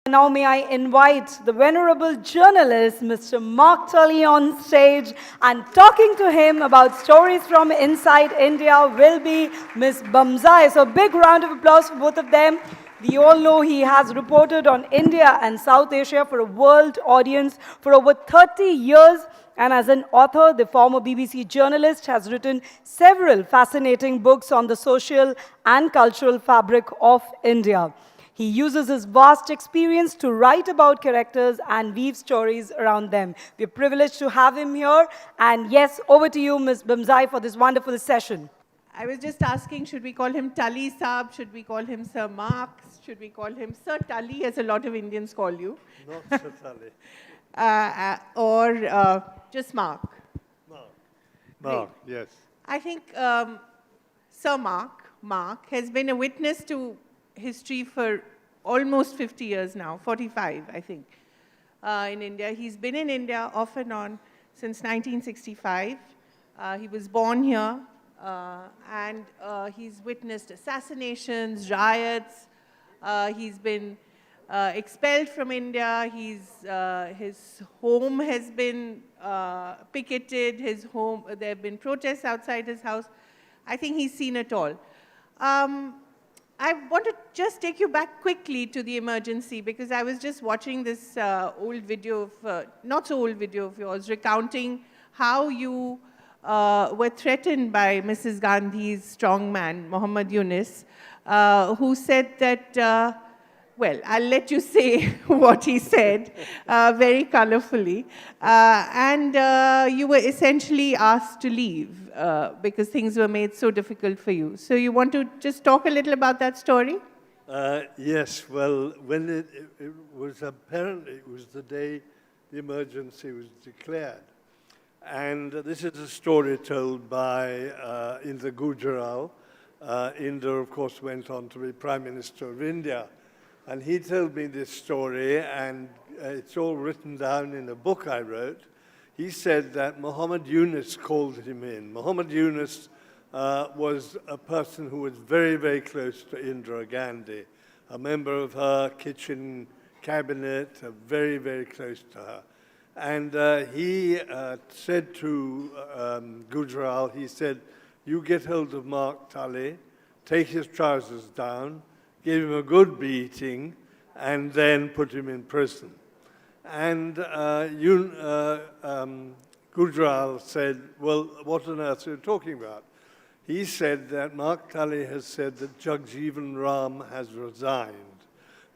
Now may I invite the venerable journalist, Mr. Mark Tully, on stage, and talking to him about stories from inside India will be Ms. Bamzai. So a big round of applause for both of them. We all know he has reported on India and South Asia for a world audience for over 30 years. And as an author, the former BBC journalist has written several fascinating books on the social and cultural fabric of India. He uses his vast experience to write about characters and weave stories around them. We're privileged to have him here. And yes, over to you, Ms. Bamzai, for this wonderful session. I was just asking, should we call him Tully Saab? Should we call him Sir Mark? Should we call him Sir Tully, as a lot of Indians call you? Not Sir Tully. Or just Mark? Mark, yes. I think Sir Mark has been a witness to history for almost 50 years now, 45, I think, in India. He's been in India off and on since 1965. He was born here, and he's witnessed assassinations, riots. He's been expelled from India. His home has been picketed. There have been protests outside his house. I think he's seen it all. I want to just take you back quickly to the emergency, because I was just watching this old video of, not so old video of yours, recounting how you were threatened by Mrs. Gandhi's strongman, Muhammad Yunus, who said that, well, I'll let you say what he said very colorfully. And you were essentially asked to leave because things were made so difficult for you. So you want to just talk a little about that story? Yes, well, when it was apparently, it was the day the emergency was declared. And this is a story told by Indira Gandhi. Indira, of course, went on to be Prime Minister of India. And he told me this story, and it's all written down in a book I wrote. He said that Muhammad Yunus called him in. Muhammad Yunus was a person who was very, very close to Indira Gandhi, a member of her kitchen cabinet, very, very close to her. And he said to Gujral, he said, you get hold of Mark Tully, take his trousers down, give him a good beating, and then put him in prison. And Gujral said, well, what on earth are you talking about? He said that Mark Tully has said that Jagjeevan Ram has resigned.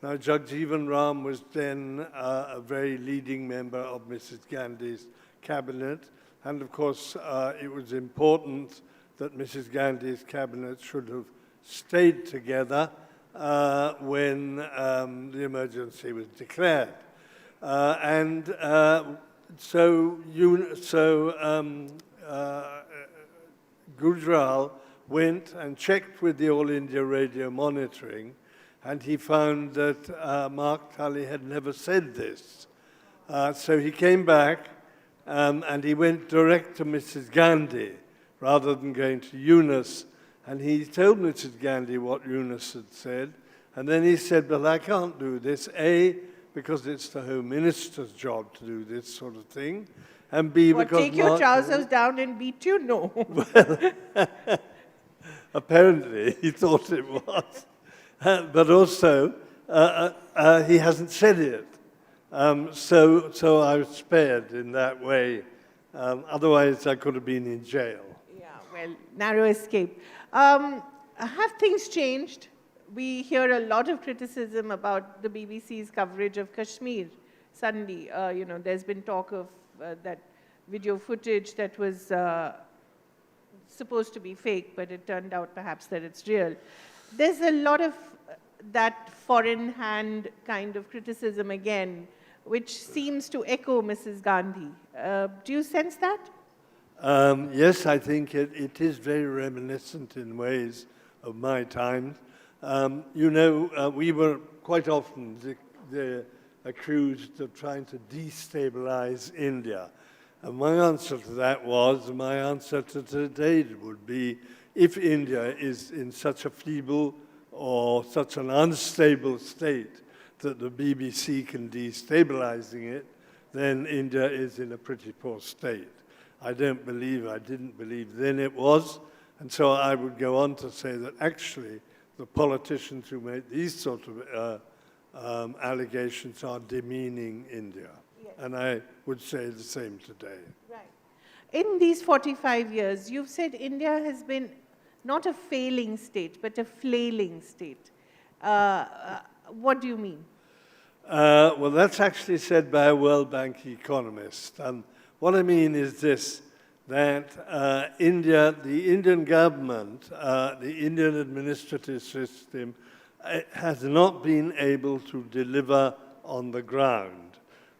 Now, Jagjeevan Ram was then a very leading member of Mrs. Gandhi's cabinet. And of course, it was important that Mrs. Gandhi's cabinet should have stayed together when the emergency was declared. Gujral went and checked with the All India Radio monitoring, and he found that Mark Tully had never said this. So he came back and he went direct to Mrs. Gandhi rather than going to Yunus. And he told Mrs. Gandhi what Yunus had said. And then he said, well, I can't do this. A, because it's the Home Minister's job to do this sort of thing. And B, what, because take your trousers down and beat you? No. Well, apparently he thought it was. But also, he hasn't said it. So I was spared in that way. Otherwise, I could have been in jail. Yeah, well, narrow escape. Have things changed? We hear a lot of criticism about the BBC's coverage of Kashmir. Suddenly, there's been talk of that video footage that was supposed to be fake, but it turned out perhaps that it's real. There's a lot of that foreign hand kind of criticism again, which seems to echo Mrs. Gandhi. Do you sense that? Yes, I think it is very reminiscent in ways of my time. We were quite often accused of trying to destabilize India. And my answer to that was, my answer to today would be, if India is in such a feeble or such an unstable state that the BBC can destabilizing it, then India is in a pretty poor state. I didn't believe then it was, and so I would go on to say that actually the politicians who make these sort of allegations are demeaning India. Yes. And I would say the same today. Right. In these 45 years, you've said India has been not a failing state, but a flailing state. What do you mean? Well, that's actually said by a World Bank economist. What I mean is this, that the Indian government, the Indian administrative system, has not been able to deliver on the ground.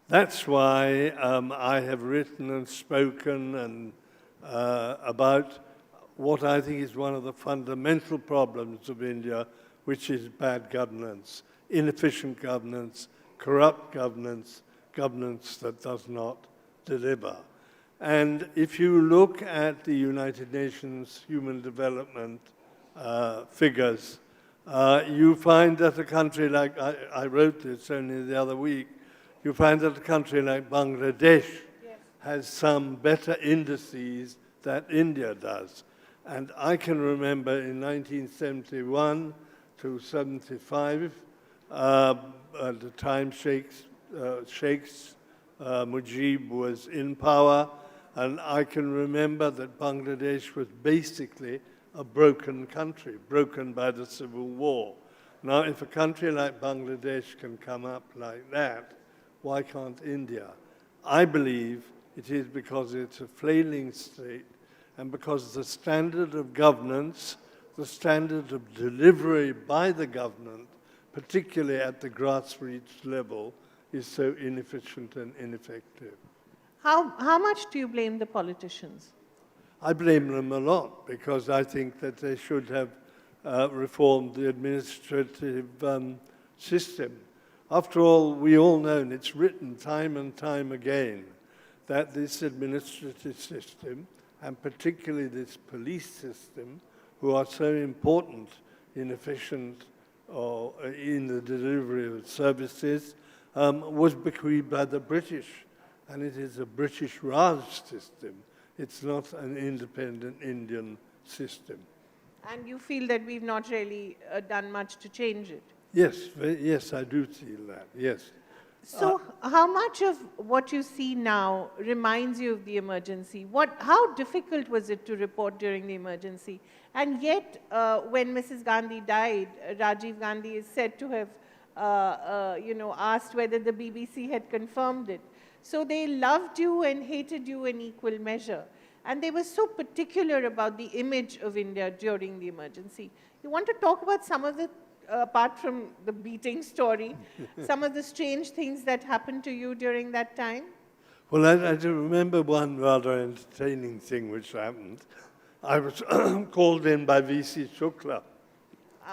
That's why I have written and spoken and about what I think is one of the fundamental problems of India, which is bad governance, inefficient governance, corrupt governance, governance that does not deliver. And if you look at the United Nations Human Development figures, you find that a country like, I wrote this only the other week, you find that a country like Bangladesh has some better indices that India does. And I can remember in 1971 to 75, at the time Sheikh Mujib was in power, and I can remember that Bangladesh was basically a broken country, broken by the civil war. Now, if a country like Bangladesh can come up like that, why can't India? I believe it is because it's a flailing state and because the standard of governance, the standard of delivery by the government, particularly at the grassroots level, is so inefficient and ineffective. How much do you blame the politicians? I blame them a lot because I think that they should have reformed the administrative system. After all, we all know, and it's written time and time again, that this administrative system, and particularly this police system, who are so important in efficient or in the delivery of services, was bequeathed by the British. And it is a British Raj system. It's not an independent Indian system. And you feel that we've not really done much to change it? Yes, I do feel that, yes. So how much of what you see now reminds you of the emergency? How difficult was it to report during the emergency? And yet, when Mrs. Gandhi died, Rajiv Gandhi is said to have asked whether the BBC had confirmed it. So they loved you and hated you in equal measure. And they were so particular about the image of India during the emergency. You want to talk about some of the, apart from the beating story, some of the strange things that happened to you during that time? Well, I do remember one rather entertaining thing which happened. I was called in by V.C. Shukla.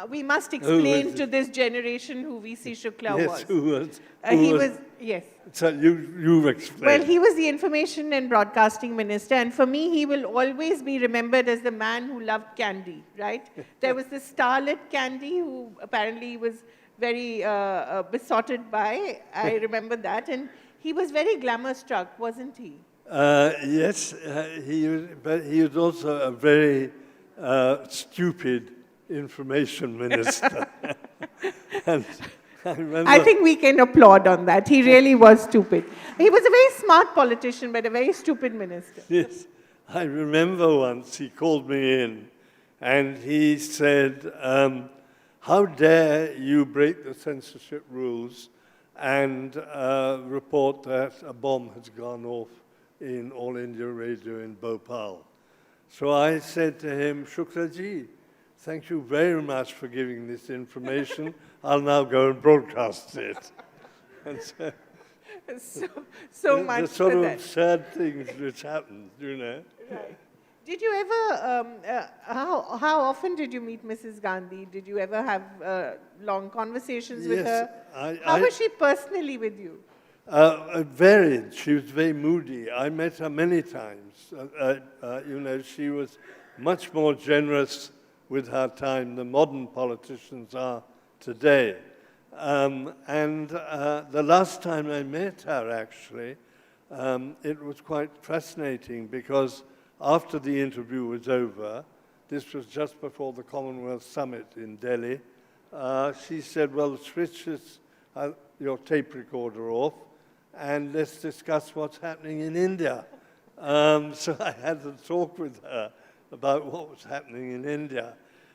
We must explain to this generation who V.C. Shukla was. Yes, who was? He was, yes. So you explain. Well, he was the Information and Broadcasting Minister, and for me, he will always be remembered as the man who loved candy, right? There was this starlet Candy, who apparently was very besotted by. I remember that, and he was very glamour-struck, wasn't he? Yes, but he was also a very stupid information minister. And I think we can applaud on that. He really was stupid. He was a very smart politician, but a very stupid minister. Yes. I remember once he called me in and he said, how dare you break the censorship rules and report that a bomb has gone off in All India Radio in Bhopal. So I said to him, Shukla ji, thank you very much for giving this information. I'll now go and broadcast it. And so much the sort for of that. sad things which happened, you know. Right. Did you ever, how often did you meet Mrs. Gandhi? Did you ever have long conversations with her? How was she personally with you? Varied. She was very moody. I met her many times. She was much more generous with her time than modern politicians are today. The last time I met her, actually, it was quite fascinating because after the interview was over, this was just before the Commonwealth Summit in Delhi, she said, well, switch your tape recorder off and let's discuss what's happening in India. So I had to talk with her about what was happening in India.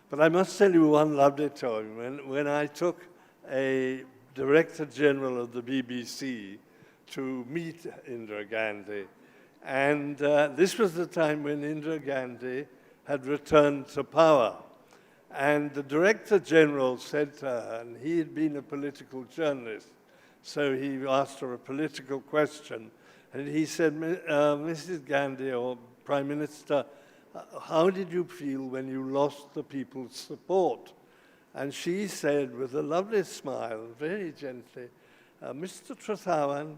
But I must tell you one lovely time. When I took a Director General of the BBC to meet Indira Gandhi, and this was the time when Indira Gandhi had returned to power. And the Director General said to her, and he had been a political journalist, so he asked her a political question, and he said, Mrs. Gandhi, or Prime Minister, how did you feel when you lost the people's support? And she said, with a lovely smile, very gently, Mr. Trathawan,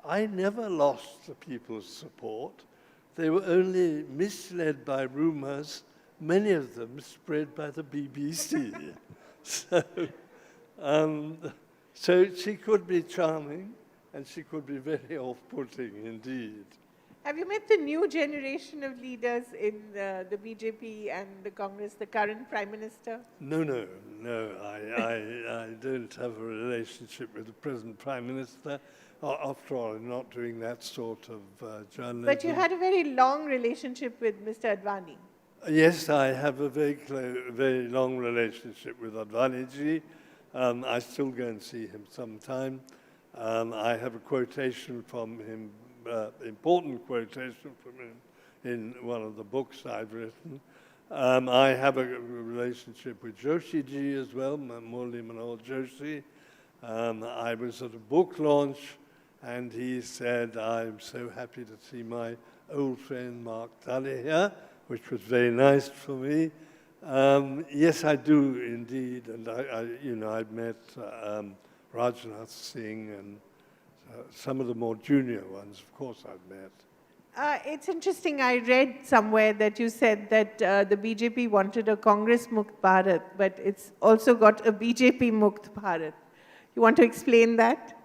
I never lost the people's support. They were only misled by rumors, many of them spread by the BBC. So she could be charming, and she could be very off-putting indeed. Have you met the new generation of leaders in the BJP and the Congress, the current Prime Minister? No. I don't have a relationship with the present Prime Minister. After all, I'm not doing that sort of journalism. But you had a very long relationship with Mr. Advani. Yes, I have a very long relationship with Advaniji. I still go and see him sometime. I have a quotation from him, important quotation from him in one of the books I've written. I have a relationship with Joshi ji as well, Murli Manohar Joshi. I was at a book launch and he said, I'm so happy to see my old friend Mark Tully here, which was very nice for me. Yes, I do indeed, and I've met Rajnath Singh and some of the more junior ones, of course, I've met. It's interesting, I read somewhere that you said that the BJP wanted a Congress Mukt Bharat, but it's also got a BJP Mukt Bharat. You want to explain that?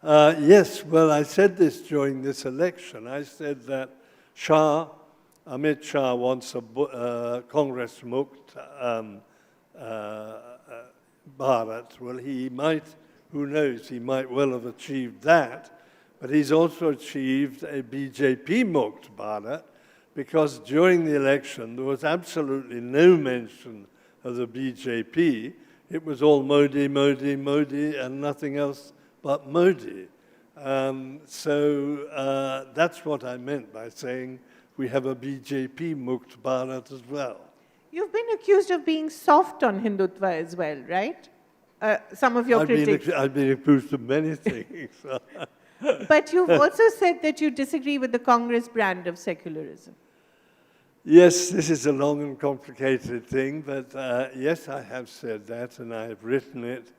Yes, well, I said this during this election. I said that Amit Shah wants a Congress Mukt Bharat. Well, he might, who knows, he might well have achieved that, but he's also achieved a BJP Mukt Bharat, because during the election there was absolutely no mention of the BJP. It was all Modi, Modi, Modi, and nothing else but Modi. So that's what I meant by saying we have a BJP Mukt Bharat as well. You've been accused of being soft on Hindutva as well, right? Some of your critics. I've been accused of many things. But you've also said that you disagree with the Congress brand of secularism. Yes, this is a long and complicated thing, but yes, I have said that, and I have written it.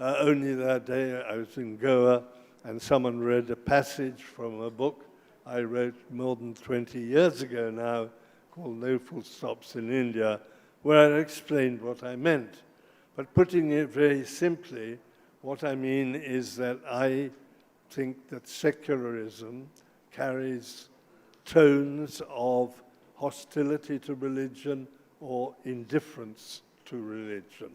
Only that day I was in Goa, and someone read a passage from a book I wrote more than 20 years ago now, called No Full Stops in India, where I explained what I meant. But putting it very simply, what I mean is that I think that secularism carries tones of hostility to religion or indifference to religion.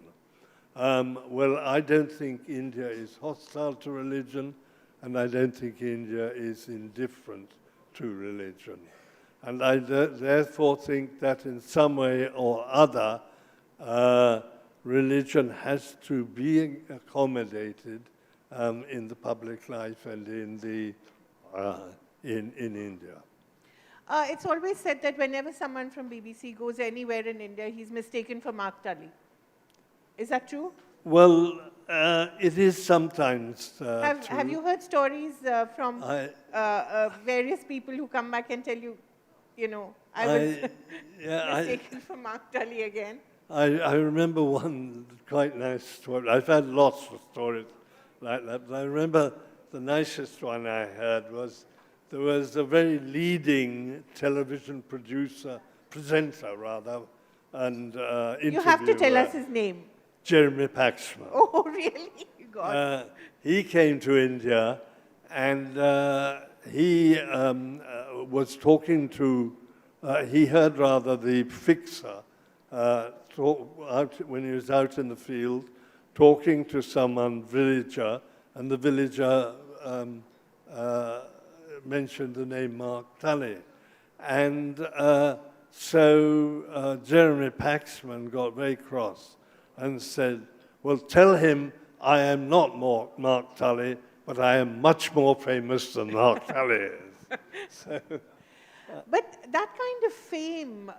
Well, I don't think India is hostile to religion, and I don't think India is indifferent to religion. And I therefore think that in some way or other, religion has to be accommodated in the public life and in India. It's always said that whenever someone from BBC goes anywhere in India, he's mistaken for Mark Tully. Is that true? Well, it is sometimes true. Have you heard stories from various people who come back and tell you, I was mistaken for Mark Tully again? I remember one quite nice story. I've had lots of stories like that, but I remember the nicest one I heard was there was a very leading television presenter rather, and interviewer. You have to tell us his name. Jeremy Paxman. Oh, really? God. He came to India and he was talking to, he heard rather the fixer when he was out in the field, talking to someone, villager, and the villager mentioned the name Mark Tully. And so Jeremy Paxman got very cross and said, well, tell him I am not Mark Tully, but I am much more famous than Mark Tully is. So, but that kind of fame,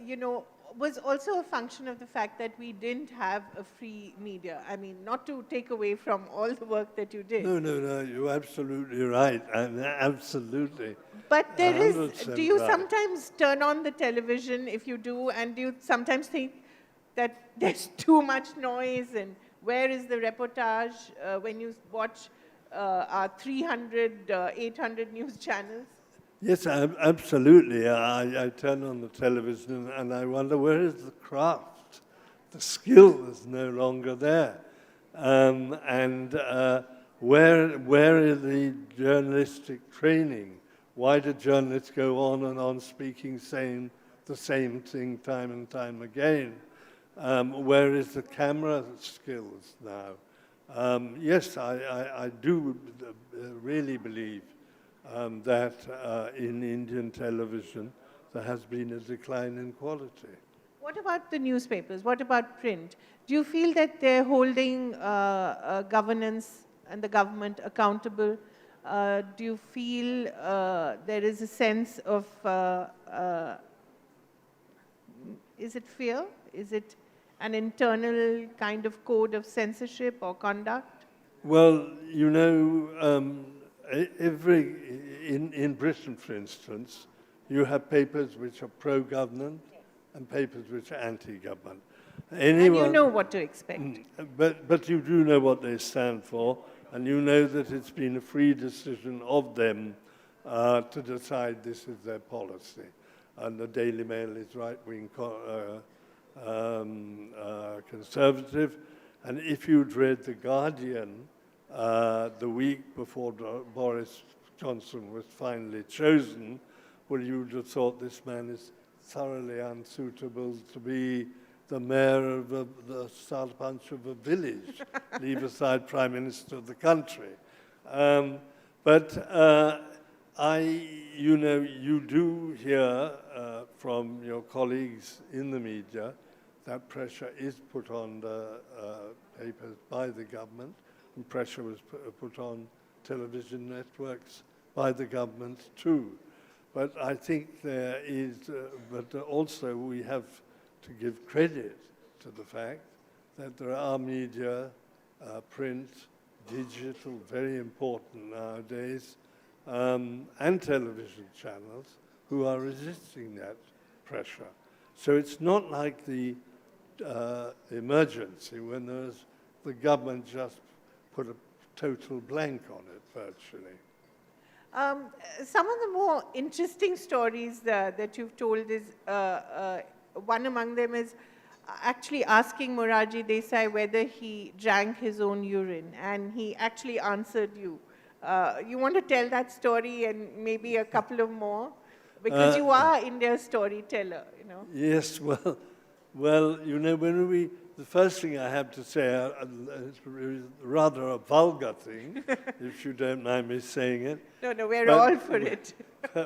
you know, was also a function of the fact that we didn't have a free media. I mean, not to take away from all the work that you did. No, you're absolutely right. Absolutely. But there is, do you right. sometimes turn on the television? If you do, and do you sometimes think that there's too much noise, and where is the reportage when you watch our 300, 800 news channels? Yes, absolutely. I turn on the television and I wonder, where is the craft? The skill is no longer there. And where is the journalistic training? Why do journalists go on and on speaking the same thing time and time again? Where is the camera skills now? Yes, I do really believe that in Indian television there has been a decline in quality. What about the newspapers? What about print? Do you feel that they're holding governance and the government accountable? Do you feel there is a sense of, is it fear? Is it an internal kind of code of censorship or conduct? Well, you know, in Britain, for instance, you have papers which are pro-government and papers which are anti-government. And you know what to expect. But you do know what they stand for, and you know that it's been a free decision of them to decide this is their policy. And the Daily Mail is right-wing conservative. And if you'd read The Guardian the week before Boris Johnson was finally chosen, well, you'd have thought this man is thoroughly unsuitable to be the mayor of the sarpanch of a village, leave aside Prime Minister of the country. But you know, you do hear from your colleagues in the media that pressure is put on the papers by the government, and pressure was put on television networks by the government too. But I think there is, but also we have to give credit to the fact that there are media, print, digital, very important nowadays, and television channels who are resisting that pressure. So it's not like the emergency when the government just put a total blank on it virtually. Some of the more interesting stories that you've told is, one among them is actually asking Morarji Desai whether he drank his own urine, and he actually answered you. You want to tell that story and maybe a couple of more? Because you are India's storyteller, you know. Yes, well, you know, the first thing I have to say is rather a vulgar thing, if you don't mind me saying it. No, we're all for it.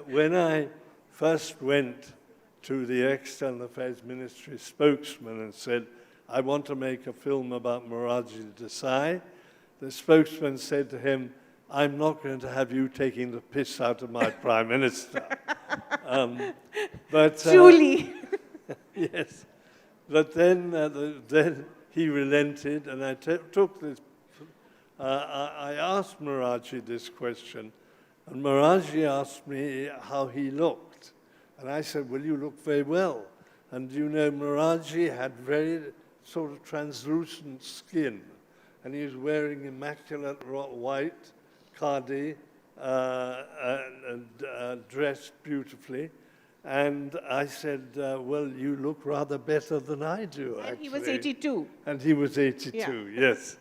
When I first went to the External Affairs Ministry spokesman and said, I want to make a film about Morarji Desai, the spokesman said to him, I'm not going to have you taking the piss out of my Prime Minister. Truly. Yes. But then he relented, and I took this. I asked Morarji this question, and Morarji asked me how he looked. And I said, well, you look very well. And you know, Morarji had very sort of translucent skin, and he was wearing immaculate white khadi and dressed beautifully. And I said, well, you look rather better than I do, actually. And he was 82. And he was 82, yeah. Yes.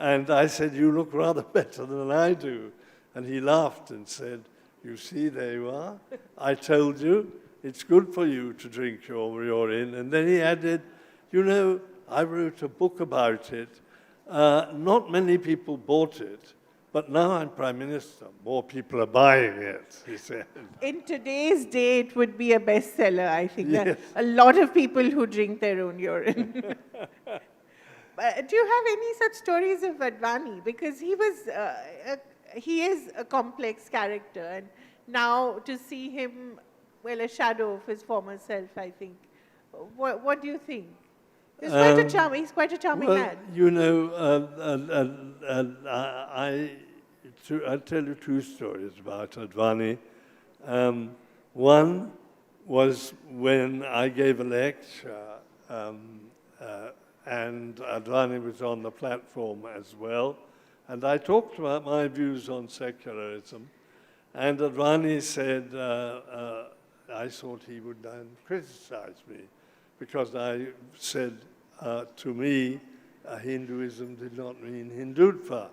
And I said, you look rather better than I do. And he laughed and said, you see, there you are. I told you, it's good for you to drink your urine. And then he added, you know, I wrote a book about it. Not many people bought it, but now I'm Prime Minister. More people are buying it, he said. In today's day, it would be a bestseller, I think. Yes. There are a lot of people who drink their own urine. But do you have any such stories of Advani? Because he is a complex character, and now to see him, well, a shadow of his former self, I think. What do you think? He's quite a charming man. You know, I'll tell you two stories about Advani. One was when I gave a lecture, and Advani was on the platform as well, and I talked about my views on secularism, and Advani said I thought he would criticize me because I said to me Hinduism did not mean Hindutva.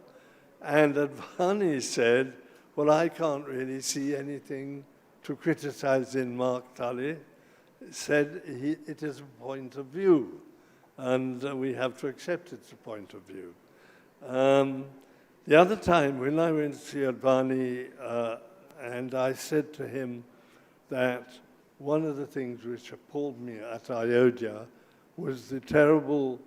And Advani said, well, I can't really see anything to criticize in Mark Tully. Said it is a point of view, and we have to accept it's a point of view. The other time, when I went to see Advani, and I said to him that one of the things which appalled me at Ayodhya was the terrible,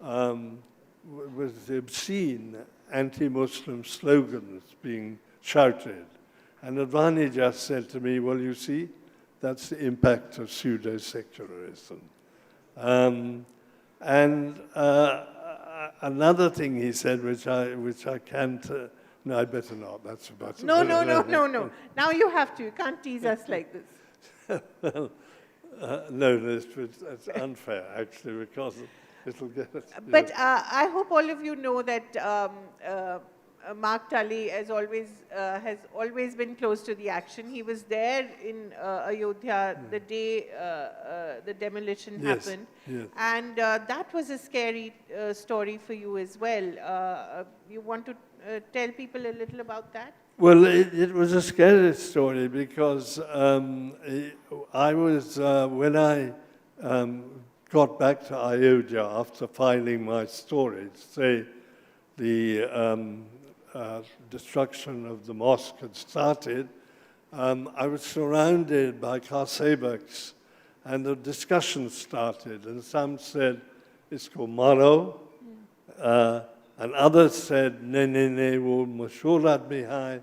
was the obscene anti-Muslim slogans being shouted. And Advani just said to me, well, you see, that's the impact of pseudo-secularism. Another thing he said, which I can't, no, I better not. That's about No. Now you have to. You can't tease us like this. No, it's unfair, actually, because it'll get us. But I hope all of you know that Mark Tully has always been close to the action. He was there in Ayodhya the day the demolition happened. Yes. And that was a scary story for you as well. You want to tell people a little about that? Well, it was a scary story because I was, when I got back to Ayodhya after filing my story, say the destruction of the mosque had started, I was surrounded by car sevaks, and the discussion started, and some said, isko maro, and others said, ne, wo mashhoor aadmi hai,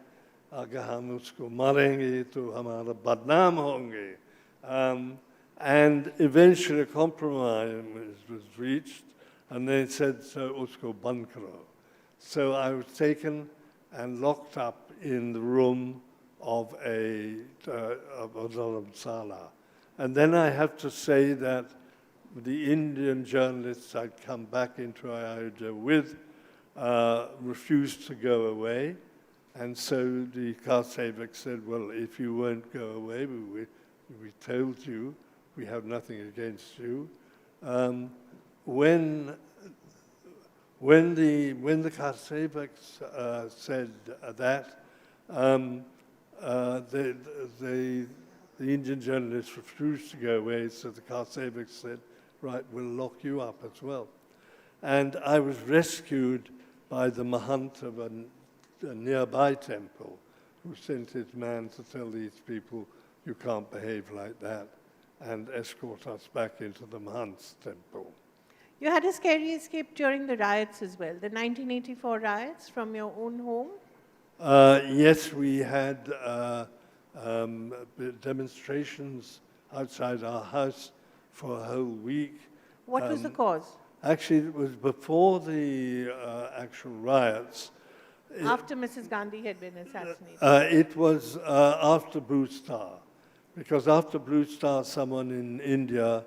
agar hum usko marenge to hamara badnaam honge. And eventually a compromise was reached, and they said, so usko band karo. So I was taken and locked up in the room of a dharamsala. And then I have to say that the Indian journalists I'd come back into Ayodhya with refused to go away. And so the car sevak said, well, if you won't go away, we told you, we have nothing against you. When the car sevaks said that, the Indian journalists refused to go away, so the car sevaks said, right, we'll lock you up as well. And I was rescued by the mahant of a nearby temple, who sent his man to tell these people, you can't behave like that, and escort us back into the mahant's temple. You had a scary escape during the riots as well, the 1984 riots from your own home? Yes, we had demonstrations outside our house for a whole week. What was the cause? Actually, it was before the actual riots. After Mrs. Gandhi had been assassinated? It was after Blue Star, because after Blue Star, someone in India,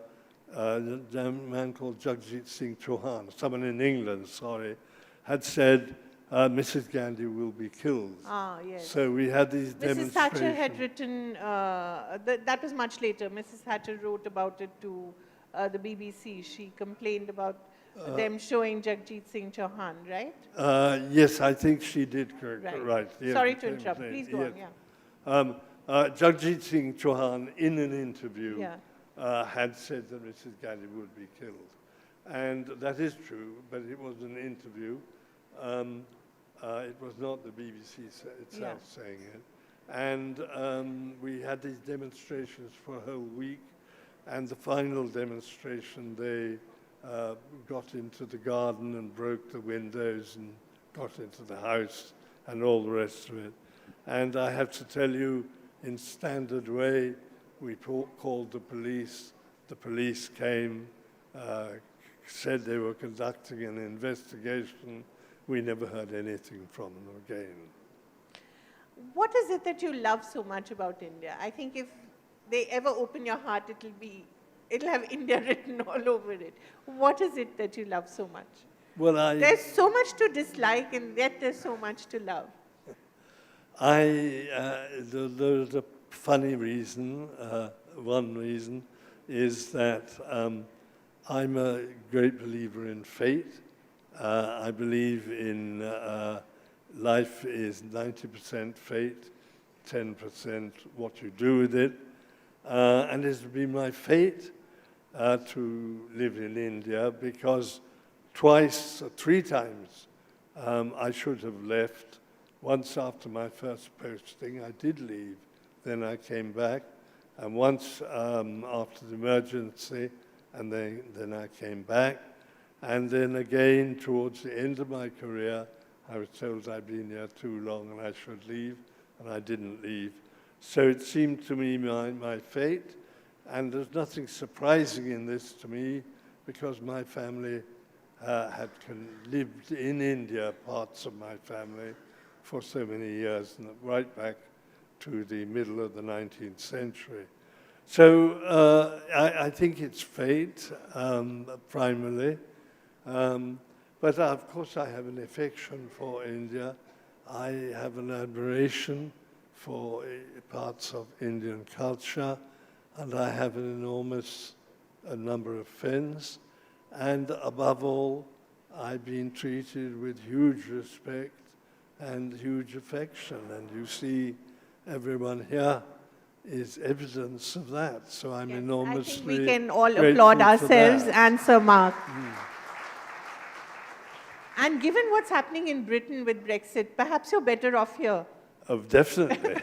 a man called Jagjit Singh Chauhan, someone in England, sorry, had said, Mrs. Gandhi will be killed. Ah, yes. So we had these demonstrations. Mrs. Thatcher had written, that was much later. Mrs. Thatcher wrote about it to the BBC. She complained about them showing Jagjit Singh Chauhan, right? Yes, I think she did correct. Right. Right. Yes, Sorry the to same interrupt. thing. Please go on, Yes. yeah. Jagjit Singh Chauhan, in an interview, Yeah. had said that Mrs. Gandhi would be killed. And that is true, but it was an interview. It was not the BBC itself saying it. And we had these demonstrations for a whole week. And the final demonstration, they got into the garden and broke the windows and got into the house and all the rest of it. And I have to tell you, in standard way, we called the police. The police came, said they were conducting an investigation. We never heard anything from them again. What is it that you love so much about India? I think if they ever open your heart, it'll have India written all over it. What is it that you love so much? Well, There's so much to dislike, and yet there's so much to love. There's a funny reason. One reason is that I'm a great believer in fate. I believe in life is 90% fate, 10% what you do with it. And it's been my fate to live in India because twice or three times I should have left. Once after my first posting, I did leave. Then I came back. And once after the emergency, and then I came back. And then again, towards the end of my career, I was told I'd been here too long and I should leave, and I didn't leave. So it seemed to me my fate, and there's nothing surprising in this to me, because my family had lived in India, parts of my family, for so many years, and right back to the middle of the 19th century. So I think it's fate, primarily. But of course I have an affection for India. I have an admiration for parts of Indian culture, and I have an enormous number of friends. And above all, I've been treated with huge respect and huge affection. And you see, everyone here is evidence of that. So I'm enormously I think we can all grateful applaud for ourselves that. and Sir Mark. And given what's happening in Britain with Brexit, perhaps you're better off here. Oh, definitely.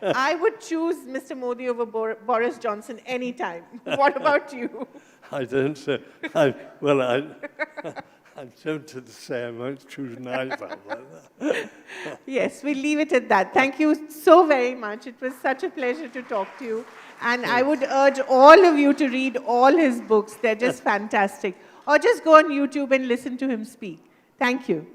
I would choose Mr. Modi over Boris Johnson anytime. What about you? I don't say. I'm tempted to say I won't choose neither. Yes, we'll leave it at that. Thank you so very much. It was such a pleasure to talk to you. And I would urge all of you to read all his books. They're just fantastic. Or just go on YouTube and listen to him speak. Thank you.